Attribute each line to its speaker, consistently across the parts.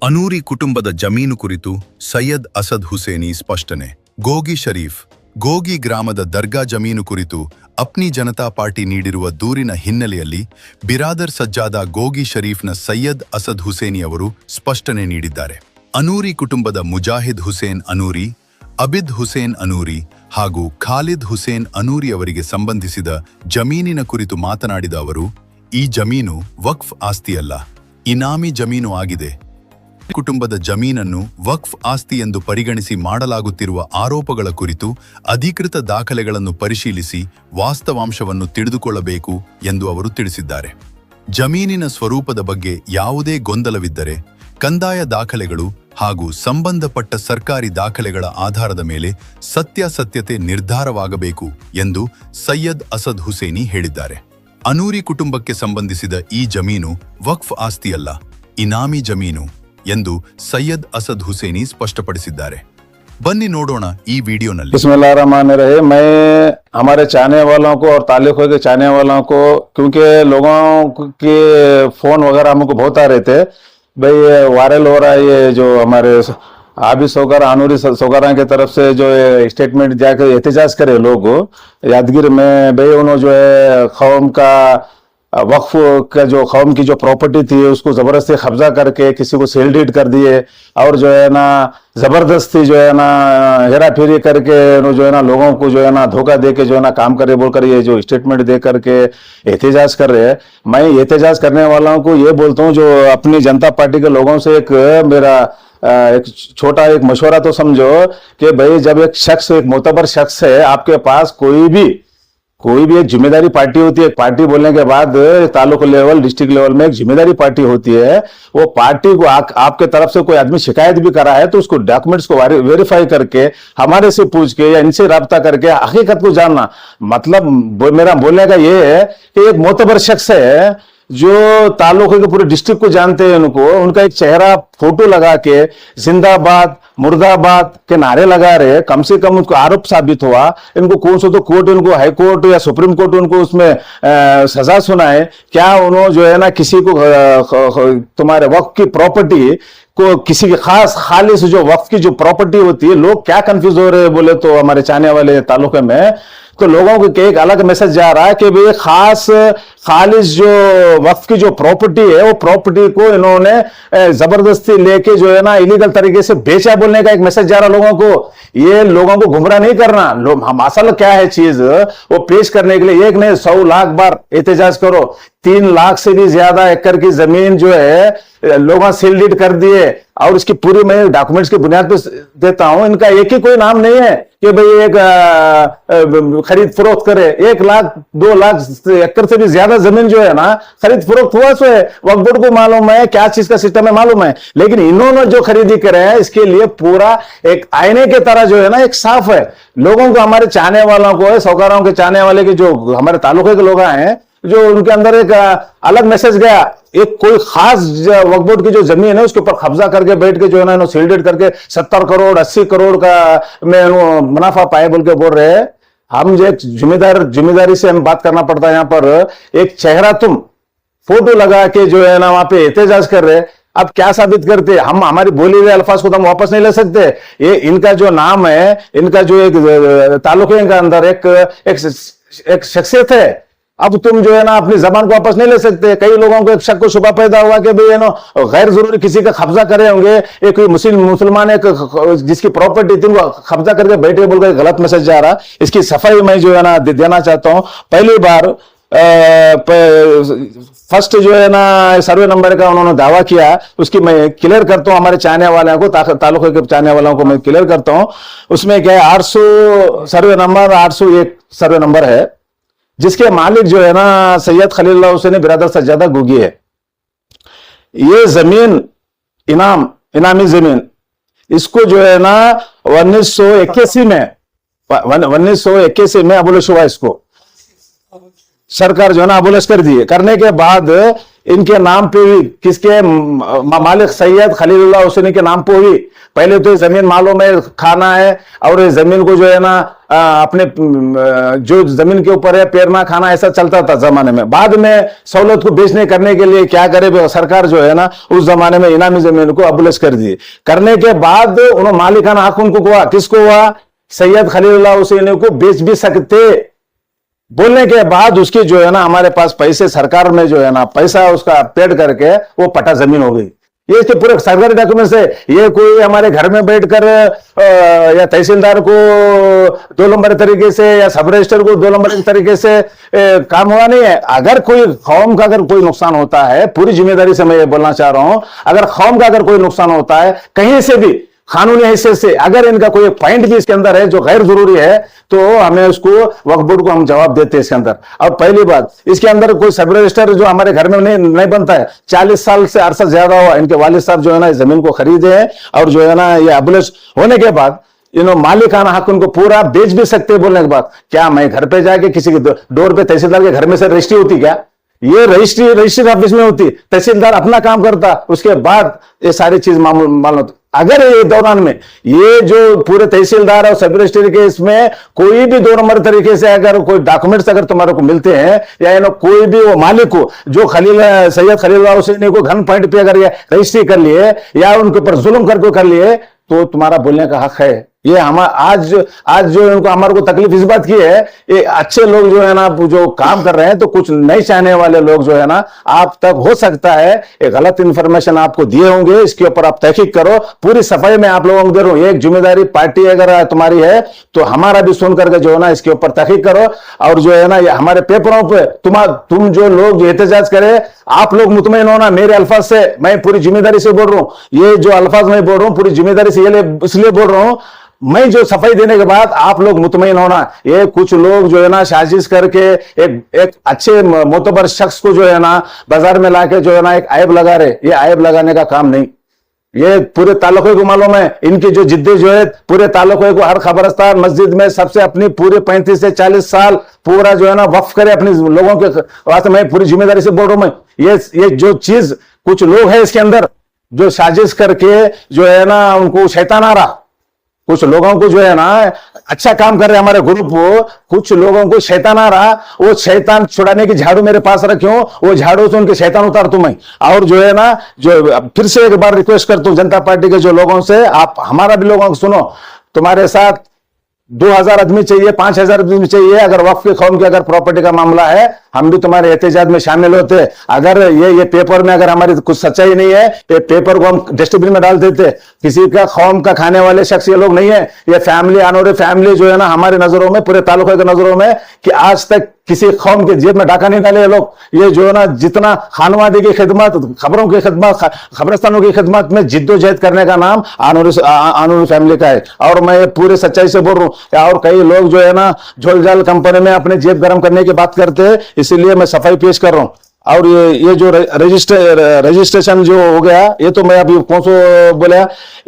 Speaker 1: ಅನೂರಿ ಕುಟುಂಬದ ಜಮೀನು ಕುರಿತು ಸೈಯದ್ ಅಸದ್ ಹುಸೇನಿ ಸ್ಪಷ್ಟನೆ. ಗೋಗಿ ಶರೀಫ್ ಗೋಗಿ ಗ್ರಾಮದ ದರ್ಗಾ ಜಮೀನು ಕುರಿತು ಅಪ್ನಿ ಜನತಾ ಪಾರ್ಟಿ ನೀಡಿರುವ ದೂರಿನ ಹಿನ್ನೆಲೆಯಲ್ಲಿ ಬಿರಾದರ್ ಸಜ್ಜಾದ ಗೋಗಿ ಶರೀಫ್ನ ಸೈಯದ್ ಅಸದ್ ಹುಸೇನಿ ಅವರು ಸ್ಪಷ್ಟನೆ ನೀಡಿದ್ದಾರೆ. ಅನೂರಿ ಕುಟುಂಬದ ಮುಜಾಹಿದ್ ಹುಸೇನ್ ಅನೂರಿ, ಅಬಿದ್ ಹುಸೇನ್ ಅನೂರಿ ಹಾಗೂ ಖಾಲಿದ್ ಹುಸೇನ್ ಅನೂರಿ ಅವರಿಗೆ ಸಂಬಂಧಿಸಿದ ಜಮೀನಿನ ಕುರಿತು ಮಾತನಾಡಿದ ಅವರು, ಈ ಜಮೀನು ವಕ್ಫ್ ಆಸ್ತಿಯಲ್ಲ, ಇನಾಮಿ ಜಮೀನು ಆಗಿದೆ. ಕುಟುಂಬದ ಜಮೀನನ್ನು ವಕ್ಫ್ ಆಸ್ತಿ ಎಂದು ಪರಿಗಣಿಸಿ ಮಾಡಲಾಗುತ್ತಿರುವ ಆರೋಪಗಳ ಕುರಿತು ಅಧಿಕೃತ ದಾಖಲೆಗಳನ್ನು ಪರಿಶೀಲಿಸಿ ವಾಸ್ತವಾಂಶವನ್ನು ತಿಳಿದುಕೊಳ್ಳಬೇಕು ಎಂದು ಅವರು ತಿಳಿಸಿದ್ದಾರೆ. ಜಮೀನಿನ ಸ್ವರೂಪದ ಬಗ್ಗೆ ಯಾವುದೇ ಗೊಂದಲವಿದ್ದರೆ ಕಂದಾಯ ದಾಖಲೆಗಳು ಹಾಗೂ ಸಂಬಂಧಪಟ್ಟ ಸರ್ಕಾರಿ ದಾಖಲೆಗಳ ಆಧಾರದ ಮೇಲೆ ಸತ್ಯಾಸತ್ಯತೆ ನಿರ್ಧಾರವಾಗಬೇಕು ಎಂದು ಸೈಯದ್ ಅಸದ್ ಹುಸೇನಿ ಹೇಳಿದ್ದಾರೆ. ಅನೂರಿ ಕುಟುಂಬಕ್ಕೆ ಸಂಬಂಧಿಸಿದ ಈ ಜಮೀನು ವಕ್ಫ್ ಆಸ್ತಿಯಲ್ಲ, ಇನಾಮಿ ಜಮೀನು ಎಂದು ಸೈಯದ್ ಅಸದ್ ಹುಸೇನಿ ಸ್ಪಷ್ಟಪಡಿಸಿದ್ದಾರೆ. बन्नी नोडोना ई वीडियो नल्ली।
Speaker 2: बिस्मिल्लाहिर्रहमानिर्रहीम। मैं हमारे चाहने वालों को और ताल्लुक़ के चाहने वालों को, क्योंकि लोगों के फोन वगैरह हमको बहुत आ रहे थे, भाई वायरल हो रहा है ये जो हमारे आबिद सोगर अनूरी सोगरा की तरफ से जो स्टेटमेंट जाकर एहतजाज करे लोग यादगिर में, भाई उन्होंने जो है कौम का वक्फ का जो कौम की जो प्रॉपर्टी थी उसको जबरदस्ती कब्जा करके किसी को सेल डीड कर दिए और जो है ना जबरदस्ती जो है ना हेरा फेरी करके जो है ना लोगों को जो है ना धोखा दे के जो है ना काम करे बोलकर ये जो स्टेटमेंट दे करके एहतजाज कर रहे हैं। मैं एहतजाज करने वालों को ये बोलता हूँ, जो अपनी जनता पार्टी के लोगों से एक मेरा एक छोटा एक मशवरा तो समझो कि भाई जब एक शख्स, एक मोतबर शख्स है आपके पास, कोई भी एक जिम्मेदारी पार्टी होती है। पार्टी बोलने के बाद तालुक लेवल, डिस्ट्रिक्ट लेवल में एक जिम्मेदारी पार्टी होती है। वो पार्टी को आपके तरफ से कोई आदमी शिकायत भी करा है तो उसको डॉक्यूमेंट्स को वेरीफाई करके हमारे से पूछ के या इनसे राब्ता करके हकीकत को जानना। मतलब मेरा बोलने का ये है कि एक मोतबर शख्स है जो तालुके के पूरे डिस्ट्रिक्ट को जानते हैं, उनका एक चेहरा फोटो लगा के जिंदाबाद मुर्दाबाद के नारे लगा रहे, कम से कम उनको आरोप साबित हुआ। इनको कौन सा तो कोर्ट, इनको हाई कोर्ट या सुप्रीम कोर्ट उनको उसमें सजा सुनाए क्या? उन्होंने जो है ना किसी को तुम्हारे वक्फ की प्रॉपर्टी को, किसी की खास खालिस जो वक्फ की जो प्रॉपर्टी होती है, लोग क्या कंफ्यूज हो रहे हैं बोले तो हमारे चाहने वाले तालुके में, तो लोगों को एक अलग मैसेज जा रहा है कि भाई खास खालिस जो वक्फ की जो प्रॉपर्टी है वो प्रॉपर्टी को इन्होंने जबरदस्ती लेके जो है ना इलीगल तरीके से बेचा बोलने का एक मैसेज जा रहा लोगों को। ये लोगों को गुमराह नहीं करना। हम असल क्या है चीज वो पेश करने के लिए एक नहीं 100 लाख बार एहतजाज करो। 3 लाख से भी ज्यादा एकड़ की जमीन जो है लोगों सील डीड कर दिए और इसकी पूरी मैं डॉक्यूमेंट्स की बुनियाद पर देता हूं। इनका एक ही कोई नाम नहीं है कि भाई एक खरीद फरोख्त करे। 1 लाख 2 लाख एकड़ से भी ज्यादा जमीन जो है ना खरीद फरोख्त हुआ सो है, वक्फ बोर्ड को मालूम है क्या चीज का सिस्टम है मालूम है। लेकिन इन्होंने जो खरीदी करे हैं इसके लिए पूरा एक आईने के तरह जो है ना एक साफ है। लोगों को, हमारे चाहने वालों को, सौकारों के चाहने वाले के जो हमारे तालुके के लोग हैं, जो उनके अंदर एक अलग मैसेज गया। एक कोई खास वक्फ बोर्ड की जो जमीन है उसके ऊपर कब्जा करके बैठ के जो है ना सील्डेड करके 70 करोड़ 80 करोड़ का में मुनाफा पाए बोल के बोल रहे हैं। हम जो जिम्मेदारी से हम बात करना पड़ता है। यहाँ पर एक चेहरा तुम फोटो लगा के जो है ना वहां पे एहतजाज कर रहे, अब क्या साबित करते? हम हमारी बोली हुए अल्फाज को तो हम वापस नहीं ले सकते। ये इनका जो नाम है, इनका जो एक तालुके के अंदर एक शख्सियत है। अब तुम जो है ना अपनी जबान को वापस नहीं ले सकते। कई लोगों को एक शक को शुबा पैदा हुआ कि भाई ना गैर जरूरी किसी का कब्जा करे होंगे, एक कोई मुसलमान एक जिसकी प्रॉपर्टी थी वो कब्जा करके बैठे बोलकर गलत मैसेज जा रहा। इसकी सफाई मैं जो है ना देना चाहता हूं। पहली बार फर्स्ट जो है ना सर्वे नंबर का उन्होंने दावा किया, उसकी मैं क्लियर करता हूं हमारे चाहने वालों को, तालुके के चाहने वालों को मैं क्लियर करता हूं। उसमें क्या है 800 सर्वे नंबर 801 सर्वे नंबर है, जिसके मालिक जो है ना सैयद खलीलुल्लाह हुसैनी बिरादर सज्जादा गोगी है। ये जमीन इनामी जमीन, इसको जो है ना 1981 में अबोलिश हुआ। इसको सरकार जो है ना अबोलिश कर दिए। करने के बाद इनके नाम पे भी किसके मालिक सैयद खलीलुल्लाह हुसैनी के नाम पे भी पहले तो जमीन मालों में खाना है और इस जमीन को जो है ना अपने जो जमीन के ऊपर है पेरना खाना ऐसा चलता था जमाने में। बाद में सहूलत को बेचने करने के लिए क्या करे सरकार जो है ना उस जमाने में इनामी जमीन को अबलिश कर दी। करने के बाद उन्होंने मालिकाना हक उनको हुआ, किसको हुआ, सैयद खलीलुल्लाह हुसैनी को बेच भी सकते बोलने के बाद उसकी जो है ना हमारे पास पैसे सरकार में जो है ना पैसा उसका पेड करके वो पट्टा जमीन हो गई। ये इसके पूरे सरकारी डॉक्यूमेंट्स है। ये कोई हमारे घर में बैठकर या तहसीलदार को 2 नंबर तरीके से या सब रजिस्टर को 2 नंबर तरीके से काम हुआ नहीं है। अगर कोई कौम का अगर कोई नुकसान होता है, पूरी जिम्मेदारी से मैं ये बोलना चाह रहा हूं, अगर कौम का अगर कोई नुकसान होता है कहीं से भी कानूनी हैसियत से, अगर इनका कोई पॉइंट भी इसके अंदर है जो गैर जरूरी है तो हमें उसको वक्फ बोर्ड को हम जवाब देते हैं इसके अंदर। और पहली बात, इसके अंदर कोई सब रजिस्टर जो हमारे घर में नहीं बनता है। 40 साल से अरसा ज्यादा हुआ इनके वालिद साहब जो है ना इस जमीन को खरीदे हैं और जो है ना ये अबलिश होने के बाद इन्होंने मालिकाना हक उनको पूरा बेच भी सकते हैं। बोलने के बाद क्या मैं घर पे जाके किसी के डोर पे तहसीलदार के घर में से रजिस्ट्री होती क्या? ये रजिस्ट्री ऑफिस में होती, तहसीलदार अपना काम करता, उसके बाद ये सारी चीज मालूम। अगर ये दौरान में ये जो पूरे तहसीलदार और सब रजिस्ट्री के इसमें कोई भी 2 नंबर तरीके से अगर कोई डॉक्यूमेंट्स अगर तुम्हारे को मिलते हैं या कोई भी वो मालिक को जो सैयद खलीलुल्लाह हुसैनी को घन पॉइंट पे अगर ये रजिस्ट्री कर लिए या उनके ऊपर जुल्म करके कर लिए तो तुम्हारा बोलने का हक है। ये हम आज जो इनको हमारे को तकलीफ इस बात की है, ये अच्छे लोग जो है ना जो काम कर रहे हैं तो कुछ नहीं चाहने वाले लोग जो है ना आप तक हो सकता है एक गलत इंफॉर्मेशन आपको दिए होंगे, इसके ऊपर आप तहकीक करो। पूरी सफाई में आप लोगों को दे रहा हूं, एक जिम्मेदारी पार्टी अगर तुम्हारी है तो हमारा भी सुन करके जो है ना इसके ऊपर तहकीक करो। और जो है ना ये हमारे पेपरों पे तुम जो लोग एहतजाज करे आप लोग मुतमईन होना। मेरे अल्फाज से मैं पूरी जिम्मेदारी से बोल रहा हूं, ये जो अल्फाज मैं बोल रहा हूं पूरी जिम्मेदारी से इसलिए बोल रहा हूं, मैं जो सफाई देने के बाद आप लोग मुतमईन होना। ये कुछ लोग जो है ना साजिश करके एक अच्छे मोतबर शख्स को जो है ना बाजार में लाके जो है ना एक आयब लगा रहे, ये आयब लगाने का काम नहीं। ये पूरे तालुके को मालूम है इनकी जो जिद्दी जो है, पूरे तालुके को हर खबरस्तान मस्जिद में सबसे अपनी पूरे 35 से 40 साल पूरा जो है ना वक्फ करे अपने लोगों के वास्ते। मैं पूरी जिम्मेदारी से बोल रहा हूं। मैं ये जो चीज कुछ लोग है इसके अंदर जो साजिश करके जो है ना उनको शैतान आ रहा, कुछ लोगों को जो है ना अच्छा काम कर रहे हैं हमारे ग्रुप को, कुछ लोगों को शैतान आ रहा, वो शैतान छुड़ाने की झाड़ू मेरे पास रखियो, वो झाड़ू से उनके शैतान उतार तू मैं। और जो है ना जो फिर से एक बार रिक्वेस्ट करता हूं जनता पार्टी के जो लोगों से, आप हमारा भी लोगों को सुनो, तुम्हारे साथ 2000 आदमी चाहिए, 5000 आदमी चाहिए, अगर वक्फ के कौम की अगर प्रॉपर्टी का मामला है हम भी तुम्हारे एहतजाज में शामिल होते। अगर ये पेपर में अगर हमारी कुछ सच्चाई नहीं है ये पेपर को हम डस्टबिन में डाल देते। किसी का कौम का खाने वाले शख्स ये लोग नहीं है, ये फैमिली अनोरे फैमिली जो है ना हमारे नजरों में, पूरे तालुके के नजरों में कि आज तक किसी कौम के जेब में डाका नहीं डाले ये लोग। ये जो है ना जितना खानवादी की खिदमत, खबरों की खिदमत, खबरस्तानों की खिदमत में जिद्दोजहद करने का नाम आनूरी फैमिली का है। और मैं पूरे सच्चाई से बोल रहा हूं। और कई लोग जो है ना झोलझाल कंपनी में अपने जेब गर्म करने की बात करते हैं, इसीलिए मैं सफाई पेश कर रहा हूं। और ये जो रजिस्ट्रेशन जो हो गया, ये तो मैं अभी कौन सा बोला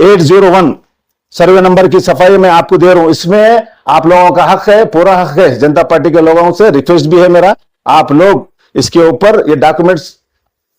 Speaker 2: 801 सर्वे नंबर की सफाई मैं आपको दे रहा हूं। इसमें आप लोगों का हक है, पूरा हक है। जनता पार्टी के लोगों से रिक्वेस्ट भी है मेरा, आप लोग इसके ऊपर ये डॉक्यूमेंट्स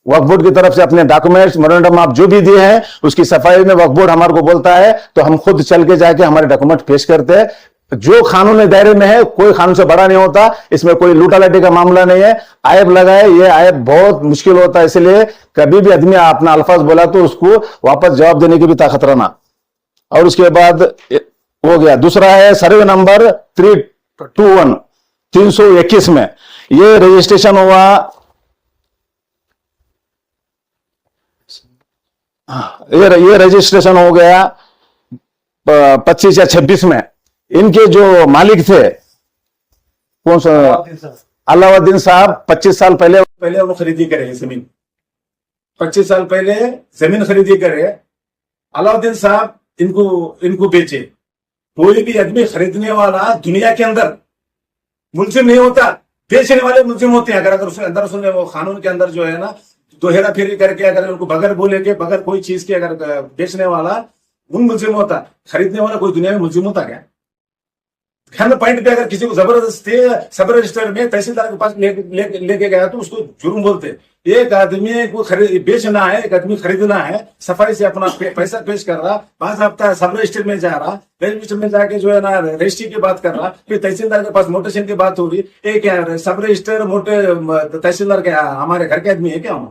Speaker 2: वक्फ बोर्ड की तरफ से अपने डॉक्यूमेंट्स मेमोरेंडम आप जो भी दिए हैं उसकी सफाई में वक्फ बोर्ड हमारे को बोलता है तो हम खुद चल के जाके हमारे डॉक्यूमेंट पेश करते हैं। जो कानूनी दायरे में है, कोई कानून से बड़ा नहीं होता, इसमें कोई लूटालाटी का मामला नहीं है। आयब लगाए, ये आयब बहुत मुश्किल होता है, इसलिए कभी भी आदमी अपना अल्फाज बोला तो उसको वापस जवाब देने की भी ताकत रहना। और उसके बाद हो गया दूसरा है सर्वे नंबर 321 321 में ये रजिस्ट्रेशन हुआ, ये रजिस्ट्रेशन हो गया 25 या 26 में। इनके जो मालिक थे कौन सा, अलाउद्दीन साहब 25 साल पहले वो खरीदी करे जमीन, 25 साल पहले जमीन खरीदी करे अलाउद्दीन साहब, इनको बेचे। कोई भी आदमी खरीदने वाला दुनिया के अंदर मुलजिम नहीं होता, बेचने वाले मुलजिम होते हैं। अगर उसके अंदर सुने वो कानून के अंदर जो है ना तो हेरा फेरी करके अगर उनको बगैर बोले के बगैर कोई चीज के अगर बेचने वाला उन मुलजिम होता, खरीदने वाला कोई दुनिया में मुलजिम होता क्या?
Speaker 3: हर पॉइंट पे अगर किसी को जबरदस्ती सब रजिस्टर में तहसीलदार के पास लेके गया तो उसको जुर्म बोलते। एक आदमी को खरीद बेचना है, एक आदमी खरीदना है, सफाई से अपना पैसा पेश कर रहा, 5 हफ्ता सब रजिस्टर में जा रहा, रजिस्टर में जाके जो है ना रजिस्ट्री की बात कर रहा, फिर तहसीलदार के पास मोटेशन की बात हो रही। एक क्या सब रजिस्टर मोटे तहसीलदार क्या हमारे घर के आदमी है क्या? हम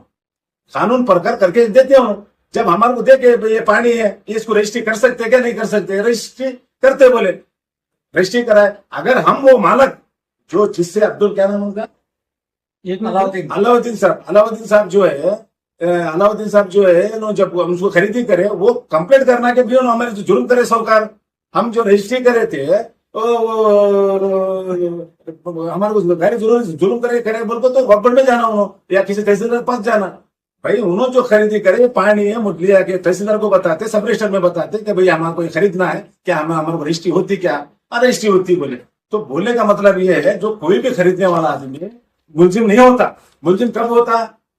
Speaker 3: कानून प्रकार करके देते हो। जब हमारे को देखे ये पानी है, इसको रजिस्ट्री कर सकते क्या? नहीं कर सकते। रजिस्ट्री करते बोले, रजिस्ट्री कराए। अगर हम वो मालक जो जिससे अब्दुल क्या नाम उनका, अलाउद्दीन साहब जो है, अलाउद्दीन साहब जो है नो, जब उसको खरीदी करे वो कंप्लेंट करना के भी हमारे जो जुर्म करे सरकार। हम जो रजिस्ट्री करे थे हमारे को गैर जुर्म करे बोल को तो गवर्नमेंट में जाना उन्होंने या किसी तहसीलदार के पास जाना। भाई उन्होंने जो खरीदी करे पानी है मुठलिया के तहसीलदार को बताते, सब रजिस्टर में बताते कि भाई हमारे को खरीदना है क्या, हमारे को रजिस्ट्री होती क्या? रजिस्ट्री होती बोले। तो बोलने का मतलब ये है जो कोई भी खरीदने वाला आदमी मुलजिम नहीं होता। मुलजिम कब होता?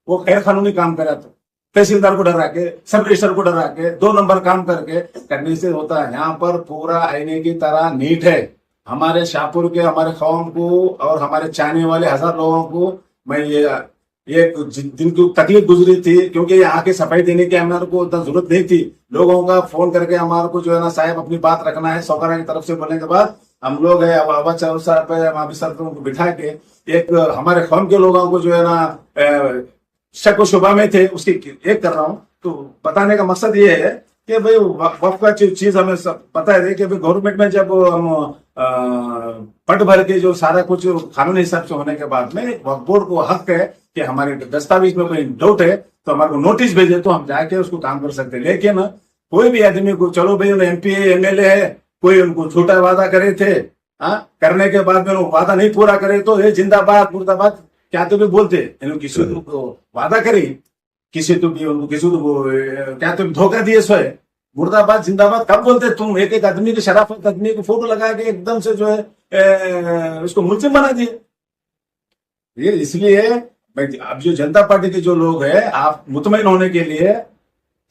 Speaker 3: वो गैर कानूनी काम करे तो तहसीलदार को डरा के, सब रजिस्टर को डरा के 2 नंबर काम करके करने से होता है। यहाँ पर पूरा आईने की तरह नीट है। हमारे शाहपुर के, हमारे कौम को और हमारे चाहने वाले 1000 लोगों को मैं ये दिन की तकलीफ गुजरी थी, क्योंकि यहाँ के सफाई देने की हमारे को उतना जरूरत नहीं थी। लोगों का फोन करके हमारे को जो है ना साहब अपनी बात रखना है, सौकरा की तरफ से बोलने के बाद हम लोग है अब साहब को बिठा के एक हमारे कौम के लोगों को जो है ना शक शुबा में थे उसकी एक कर रहा हूँ। तो बताने का मकसद ये है कि भाई वक्फ का चीज हमें सब पता है कि भाई गवर्नमेंट में जब हम पट भर के जो सारा कुछ कानूनी हिसाब से होने के बाद में वक्फ बोर्ड को हक है कि हमारे दस्तावेज में कोई डाउट है तो हमारे को नोटिस भेजे तो हम जाके उसको काम कर सकते हैं। लेकिन कोई भी आदमी को चलो भाई MP MLA है, कोई उनको छोटा वादा करे थे, करने के बाद में वो वादा नहीं पूरा करे तो ये जिंदाबाद मुर्दाबाद क्या तो भी बोलते। किसी को वादा करी, किसी तो भी उनको किसी को क्या तो धोखा दिए सोए, मुर्दाबाद जिंदाबाद कब बोलते तुम? एक आदमी की शराफत आदमी की फोटो लगा के एकदम से जो है उसको मुलजिम बना दिए। ये इसलिए अब जो जनता पार्टी के जो लोग है, आप मुतमईन होने के लिए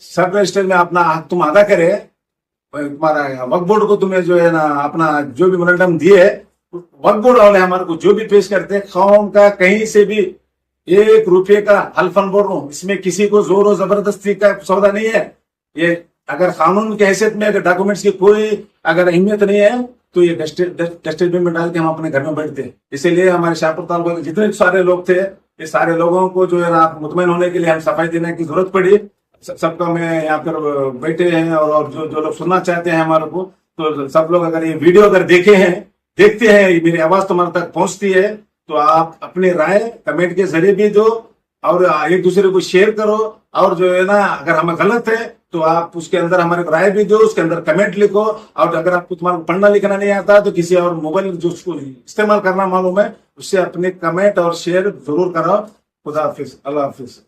Speaker 3: सब रजिस्टर में अपना हक तुम अदा करे। तुम्हारा वक्फ बोर्ड को तुम्हें जो है ना अपना जो भी मेमोरेंडम दिए, वक्फ बोर्ड वाले हमारे को जो भी पेश करते हैं, कौम का कहीं से भी 1 रुपये का हल्फन बोल रहा हूं, इसमें किसी को जोर और जबरदस्ती का सौदा नहीं है। ये अगर कानून की हैसियत में अगर डॉक्यूमेंट्स की कोई अगर अहमियत नहीं है तो ये डस्टबिन में डाल के हम अपने घर में बैठते। इसीलिए हमारे शाहपुर तालुका के जितने सारे लोग थे, ये सारे लोगों को जो है ना मुतमईन होने के लिए हम सफाई देने की जरूरत पड़ी। सबका मैं यहाँ पर बैठे हैं और जो लोग सुनना चाहते हैं हमारे को, तो सब लोग अगर ये वीडियो अगर देखते हैं, मेरी आवाज तुम्हारे तक पहुंचती है तो आप अपनी राय कमेंट के जरिए भी दो और एक दूसरे को शेयर करो। और जो है ना अगर हमें गलत है तो आप उसके अंदर हमारे राय भी दो, उसके अंदर कमेंट लिखो। और अगर आपको तुम्हारा पढ़ना लिखना नहीं आता तो किसी और मोबाइल जो उसको इस्तेमाल करना मालूम है उससे अपने कमेंट और शेयर जरूर करो। खुदा हाफिज, अल्लाह हाफिज।